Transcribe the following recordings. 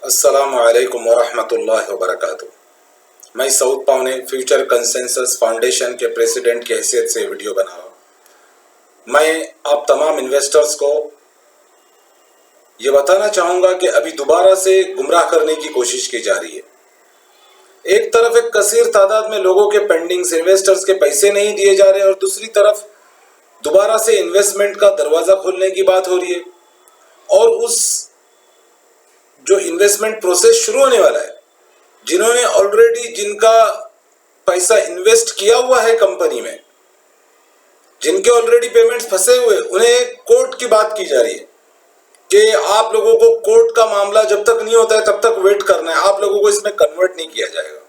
अस्सलामु अलैकुम वरहमतुल्लाहि वबरकातुहू। मैं सऊद पावने फ्यूचर कंसेंसस फाउंडेशन के प्रेसिडेंट की हैसियत से वीडियो बना रहा हूँ। मैं आप तमाम इन्वेस्टर्स को ये बताना चाहूँगा कि अभी दोबारा से गुमराह करने की कोशिश की जा रही है। एक तरफ एक कसीर तादाद में लोगों के पेंडिंग्स इन्वेस्टर्स के पैसे नहीं दिए जा रहे और दूसरी तरफ दोबारा से इन्वेस्टमेंट का दरवाज़ा खोलने की बात हो रही है और उस जो इन्वेस्टमेंट प्रोसेस शुरू होने वाला है, जिन्होंने ऑलरेडी जिनका पैसा इन्वेस्ट किया हुआ है कंपनी में, जिनके ऑलरेडी पेमेंट्स फंसे हुए, उन्हें कोर्ट की बात की जा रही है कि आप लोगों को कोर्ट का मामला जब तक नहीं होता है तब तक वेट करना है, आप लोगों को इसमें कन्वर्ट नहीं किया जाएगा।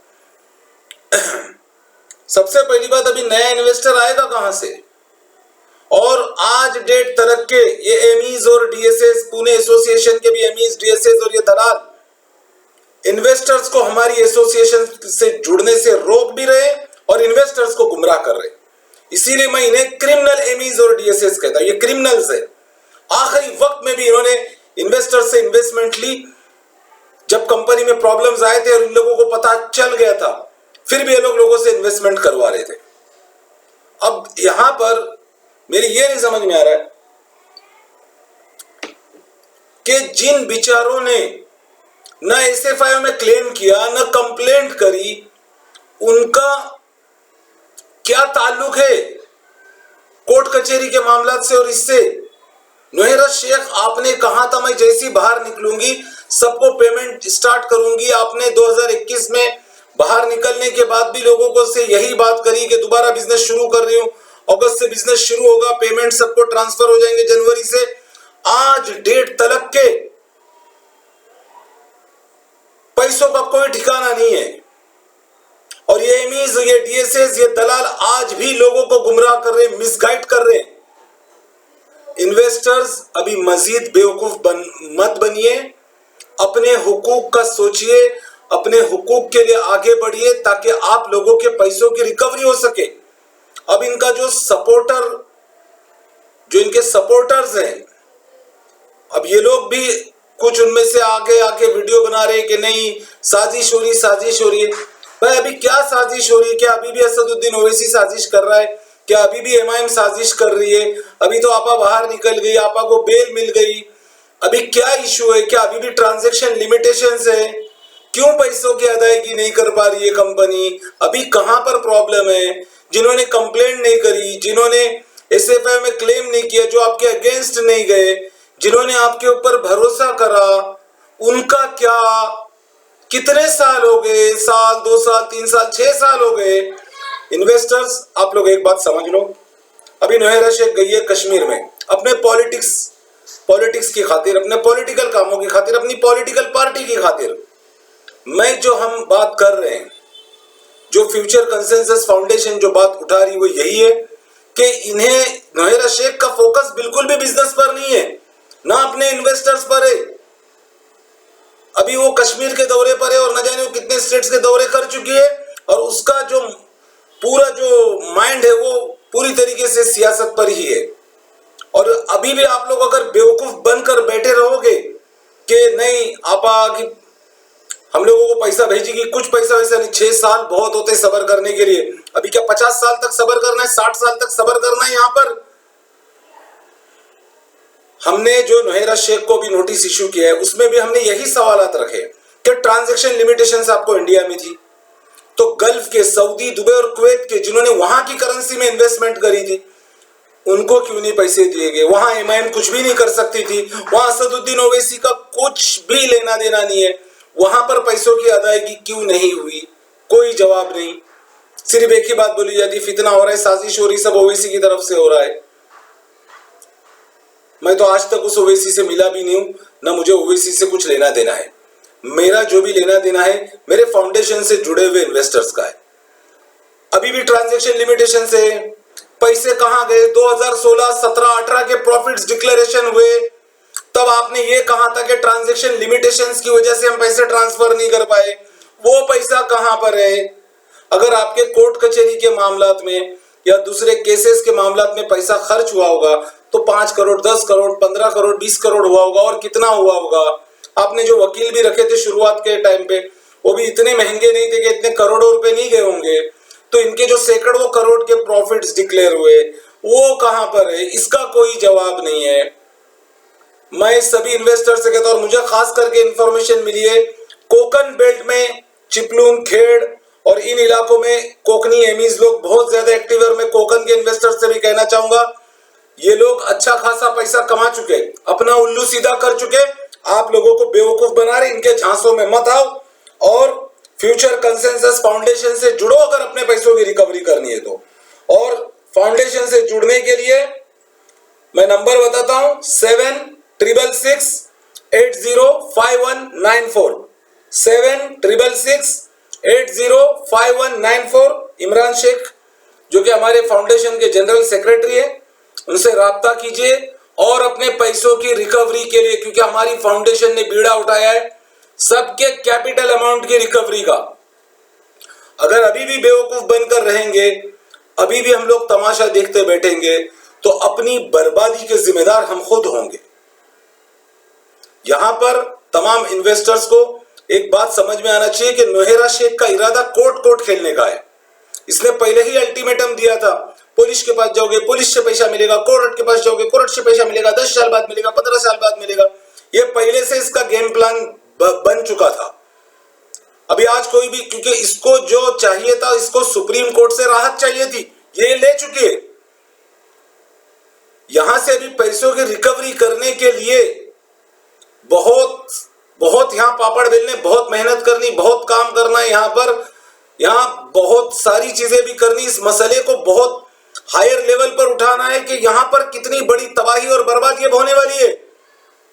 सबसे पहली बात, अभी नया इन्वेस्टर आएगा कहां से? और आज डेट तक के ये एमईज और डीएसएस, पुणे एसोसिएशन के भी एमईज, डीएसएस और ये दलाल इन्वेस्टर्स को हमारी एसोसिएशन से जुड़ने से रोक भी रहे और इन्वेस्टर्स को गुमराह कर रहे। इसीलिए मैं इन्हें क्रिमिनल एमईज और डीएसएस कहता हूं। ये क्रिमिनल्स है। आखिरी वक्त में भी इन्होंने इन्वेस्टर्स से इन्वेस्टमेंट ली, जब कंपनी में प्रॉब्लम्स आए थे और इन लोगों को पता चल गया था, फिर भी ये लोगों से इन्वेस्टमेंट करवा रहे थे। अब यहां पर मेरी ये नहीं समझ में आ रहा है कि जिन बिचारों ने न एसएफआई में क्लेम किया, न कंप्लेंट करी, उनका क्या ताल्लुक है कोर्ट कचहरी के मामला से और इससे? नोहेरा शेख, आपने कहा था मैं जैसी बाहर निकलूंगी सबको पेमेंट स्टार्ट करूंगी। आपने 2021 में बाहर निकलने के बाद भी लोगों को से यही बात करी कि दोबारा बिजनेस शुरू कर रही हूं, अगस्त से बिजनेस शुरू होगा, पेमेंट सबको ट्रांसफर हो जाएंगे जनवरी से। आज डेट तलक के पैसों का कोई ठिकाना नहीं है और ये एमईज, ये डीएसएस, ये दलाल आज भी लोगों को गुमराह कर रहे, मिसगाइड कर रहे। इन्वेस्टर्स अभी मजीद बेवकूफ मत बनिए, अपने हुकूक का सोचिए, अपने हुकूक के लिए आगे बढ़िए ताकि आप लोगों के पैसों की रिकवरी हो सके। अब इनका जो इनके सपोर्टर्स हैं, अब ये लोग भी कुछ उनमें से आगे आके वीडियो बना रहे हैं कि नहीं साजिश हो रही है। भाई अभी क्या साजिश हो रही है? क्या अभी भी असदुद्दीन ओवैसी साजिश कर रहा है? क्या अभी भी एमआईएम साजिश कर रही है? अभी तो आपा बाहर निकल गई, आपा को बेल मिल गई। अभी क्या इशू है? क्या अभी भी ट्रांजैक्शन लिमिटेशंस है? क्यों पैसों की अदायगी नहीं कर पा रही है कंपनी? अभी कहां पर प्रॉब्लम है? जिन्होंने कंप्लेंट नहीं करी, जिन्होंने एसएफआई में क्लेम नहीं किया, जो आपके अगेंस्ट नहीं गए, जिन्होंने आपके ऊपर भरोसा करा, उनका क्या? कितने साल हो गए? साल, 2 साल, 3 साल, 6 साल हो गए। इन्वेस्टर्स, आप लोग एक बात समझ लो, अभी नोहेरा शेख गई है कश्मीर में अपने पॉलिटिक्स की खातिर, अपने पॉलिटिकल कामों की खातिर, अपनी पॉलिटिकल पार्टी की खातिर। जो हम बात कर रहे हैं, जो फ्यूचर कंसेंसस फाउंडेशन जो बात उठा रही वो यही है कि इन्हें, नोहेरा शेख का फोकस बिल्कुल भी बिजनेस पर नहीं है, ना अपने इन्वेस्टर्स पर है। अभी वो कश्मीर के दौरे पर है और न जाने वो कितने स्टेट्स के दौरे कर चुकी है और उसका जो पूरा जो माइंड है वो पूरी तरीके से सियासत पर ही है। और अभी भी आप लोग अगर बेवकूफ बनकर बैठे रहोगे कि नहीं आपा कि हम लोगों को पैसा भेजेगी, कुछ पैसा वैसा नहीं, 6 साल बहुत होते सबर करने के लिए। अभी क्या 50 साल तक सबर करना है? 60 साल तक सबर करना है? यहाँ पर हमने जो नोहेरा शेख को भी नोटिस इशू किया है उसमें भी हमने यही सवालात रखे कि ट्रांजैक्शन लिमिटेशंस आपको इंडिया में थी तो गल्फ के, सऊदी, दुबई और कुवैत के जिन्होंने वहां की करेंसी में इन्वेस्टमेंट करी थी उनको क्यों नहीं पैसे दिए गए? वहां एमआईएम कुछ भी नहीं कर सकती थी, वहां असदुद्दीन ओवैसी का कुछ भी लेना देना नहीं है, वहां पर पैसों की अदायगी क्यों नहीं हुई? कोई जवाब नहीं। सिर्फ एक ही बात बोली जाती, फितना हो रहा है, साजिश हो रही, सब ओवैसी की तरफ से हो रहा है। मैं तो आज तक उस ओवैसी से मिला भी नहीं हूं, ना मुझे ओवैसी से कुछ लेना देना है। मेरा जो भी लेना देना है मेरे फाउंडेशन से जुड़े हुए इन्वेस्टर्स का है। अभी भी ट्रांजैक्शन लिमिटेशन से पैसे कहां गए? 2016, 17, 18 के प्रॉफिट्स डिक्लेरेशन हुए, तब आपने ये कहा था कि ट्रांजैक्शन लिमिटेशंस की वजह से हम पैसे ट्रांसफर नहीं कर पाए। वो पैसा कहां पर है? अगर आपके कोर्ट कचहरी के मामलात में या दूसरे केसेस के मामलात में पैसा खर्च हुआ होगा तो 5 करोड़, 10 करोड़, 15 करोड़, 20 करोड़ हुआ होगा और कितना हुआ होगा? आपने जो वकील भी रखे थे शुरुआत के टाइम पे, वो भी इतने महंगे नहीं थे कि इतने करोड़ों रुपए नहीं गए होंगे। तो इनके जो सैकड़ों करोड़ के प्रॉफिट्स डिक्लेयर हुए वो कहां पर है, इसका कोई जवाब नहीं है। मैं सभी इन्वेस्टर से कहता हूं, और मुझे खास करके इंफॉर्मेशन मिली है कोकन बेल्ट में, चिपलून, खेड़ और इन इलाकों में कोकनी एमीज लोग बहुत ज्यादा एक्टिव है। और मैं कोकन के इन्वेस्टर से भी कहना चाहूंगा, ये लोग अच्छा खासा पैसा कमा चुके, अपना उल्लू सीधा कर चुके, आप लोगों को बेवकूफ बना रहे। इनके झांसों में मत आओ और फ्यूचर कंसेंसस फाउंडेशन से जुड़ो अगर अपने पैसों की रिकवरी करनी है तो। और फाउंडेशन से जुड़ने के लिए मैं नंबर बताता हूं, 7666805194, 7666805194। इमरान शेख जो कि हमारे फाउंडेशन के जनरल सेक्रेटरी है, उनसे राब्ता कीजिए और अपने पैसों की रिकवरी के लिए, क्योंकि हमारी फाउंडेशन ने बीड़ा उठाया है सबके कैपिटल अमाउंट की रिकवरी का। अगर अभी भी बेवकूफ बनकर रहेंगे, अभी भी हम लोग तमाशा देखते बैठेंगे, तो अपनी बर्बादी के जिम्मेदार हम खुद होंगे। यहां पर तमाम इन्वेस्टर्स को एक बात समझ में आना चाहिए कि नोहेरा शेख का इरादा कोर्ट खेलने का है। इसने पहले ही अल्टीमेटम दिया था, पुलिस के पास जाओगे पुलिस से पैसा मिलेगा, कोर्ट के पास जाओगे कोर्ट से पैसा मिलेगा, 10 साल बाद मिलेगा, 15 साल बाद मिलेगा। ये पहले से इसका गेम प्लान बन चुका था। अभी आज कोई भी, क्योंकि इसको जो चाहिए था, इसको सुप्रीम कोर्ट से राहत चाहिए थी, ये ले चुकी है। यहां से अभी पैसों की रिकवरी करने के लिए बहुत यहां पापड़ बेलने, बहुत मेहनत करनी, बहुत काम करना है यहां बहुत सारी चीजें भी करनी, इस मसले को बहुत हायर लेवल पर उठाना है कि यहां पर कितनी बड़ी तबाही और बर्बादी होने वाली है।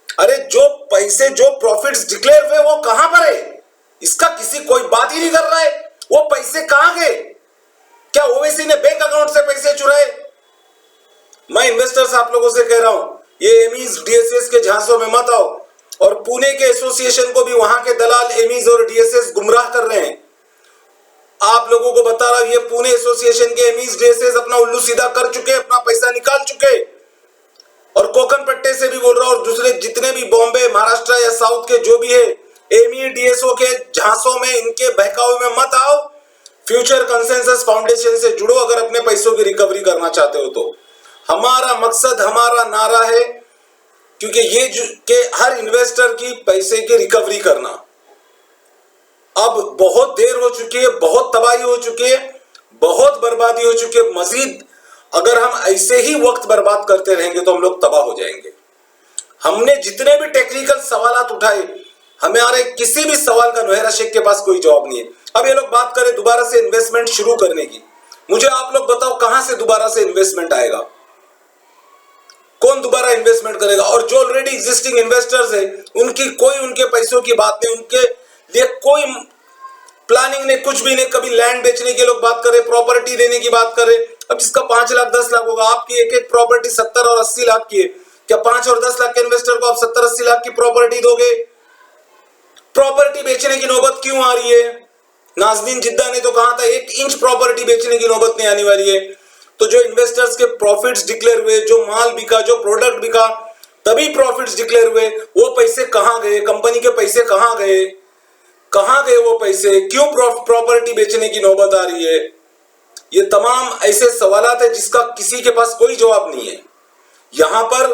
अरे जो पैसे, जो प्रॉफिट्स डिक्लेयर हुए वो कहां पर है, इसका किसी कोई बात ही नहीं कर रहा है। वो पैसे कहां गए? क्या ओवैसी ने बैंक अकाउंट से पैसे चुराए? मैं इन्वेस्टर्स आप लोगों से कह रहा हूं, ये एमीज डीएसएस के झांसों में मत आओ। और पुणे के एसोसिएशन को भी वहां के दलाल एमीज और डीएसएस गुमराह कर रहे हैं। आप लोगों को बता रहा हूं, ये पुणे एसोसिएशन के एमीज डीएसएस अपना उल्लू सीधा कर चुके, अपना पैसा निकाल चुके। और कोकन पट्टे से भी बोल रहा हूं, और दूसरे जितने भी बॉम्बे, महाराष्ट्र या साउथ के जो भी है एमी डीएसओ के झांसों में, इनके बहकावे में मत आओ। फ्यूचर कंसेंसस फाउंडेशन से जुड़ो अगर अपने पैसों की रिकवरी करना चाहते हो तो। हमारा मकसद, हमारा नारा है, क्योंकि ये कि हर इन्वेस्टर की पैसे की रिकवरी करना। अब बहुत देर हो चुकी है, बहुत तबाही हो चुकी है, बहुत बर्बादी हो चुकी है। मजीद अगर हम ऐसे ही वक्त बर्बाद करते रहेंगे तो हम लोग तबाह हो जाएंगे। हमने जितने भी टेक्निकल सवालात उठाए, हमारे किसी भी सवाल का नोहेरा शेख के पास कोई जवाब नहीं है। अब ये लोग बात करें दोबारा से इन्वेस्टमेंट शुरू करने की, मुझे आप लोग बताओ कहां से दोबारा से इन्वेस्टमेंट आएगा? कौन दोबारा इन्वेस्टमेंट करेगा? और जो ऑलरेडी एग्जिस्टिंग इन्वेस्टर्स है, उनकी कोई, उनके पैसों की बात नहीं, उनके लिए कोई प्लानिंग नहीं, कुछ भी नहीं। कभी लैंड बेचने के लोग बात करें, प्रॉपर्टी देने की बात करें। अब जिसका 5 लाख 10 लाख होगा, आपकी एक एक प्रॉपर्टी 70 और 80 लाख की है, क्या 5 और 10 लाख के इन्वेस्टर को आप 70-80 लाख की प्रॉपर्टी दोगे? प्रॉपर्टी बेचने की नौबत क्यों आ रही है? नाज़नीन जिद्दा ने तो कहा था 1 इंच प्रॉपर्टी बेचने की नौबत नहीं आने वाली है। तो जो इन्वेस्टर्स के प्रॉफिट्स डिक्लेयर हुए, जो माल बिका, जो प्रोडक्ट बिका, तभी प्रॉफिट्स डिक्लेयर हुए, वो पैसे कहां गए? कंपनी के पैसे कहां गए? कहां गए वो पैसे? क्यों प्रॉपर्टी बेचने की नौबत आ रही है? ये तमाम ऐसे सवालात है जिसका किसी के पास कोई जवाब नहीं है। यहां पर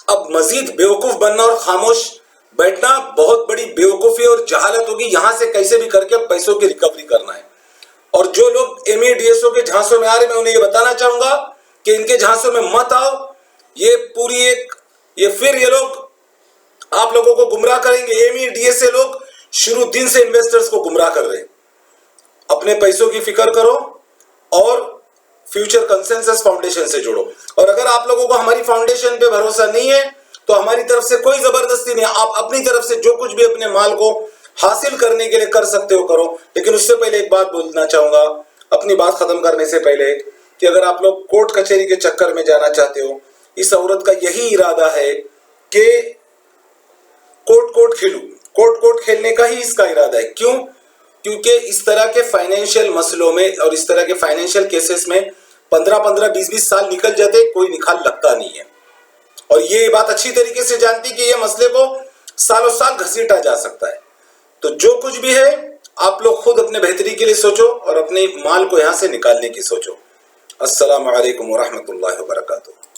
अब मजीद बेवकूफ बनना और खामोश बैठना बहुत बड़ी बेवकूफी और जहालत होगी। यहां से कैसे भी करके पैसों की रिकवरी करना है। और जो लोग एमईडीएसओ के झांसों में आ रहे, मैं उन्हें ये बताना चाहूंगा कि इनके झांसों में मत आओ। ये पूरी ये लोग आप लोगों को गुमराह करेंगे। एमईडीएसए लोग शुरू दिन से इन्वेस्टर्स को गुमराह कर रहे हैं। अपने पैसों की फिक्र करो और फ्यूचर कंसेंसस फाउंडेशन से जुड़ो। और अगर आप लोगों को हमारी फाउंडेशन पे भरोसा नहीं है तो हमारी तरफ से कोई जबरदस्ती नहीं है। आप अपनी तरफ से जो कुछ भी अपने माल को हासिल करने के लिए कर सकते हो करो। लेकिन उससे पहले एक बात बोलना चाहूंगा, अपनी बात खत्म करने से पहले, कि अगर आप लोग कोर्ट कचहरी के चक्कर में जाना चाहते हो, इस औरत का यही इरादा है कि कोर्ट खेलने का ही इसका इरादा है। क्यों? क्योंकि इस तरह के फाइनेंशियल मसलों में और इस तरह के फाइनेंशियल केसेस में 15-15, 20-20 साल निकल जाते, कोई निकाल लगता नहीं है। और ये बात अच्छी तरीके से जानती कि ये मसले को सालों साल घसीटा जा सकता है। तो जो कुछ भी है आप लोग खुद अपने बेहतरी के लिए सोचो और अपने माल को यहां से निकालने की सोचो। अस्सलामु अलैकुम व रहमतुल्लाहि व बरकातुहू।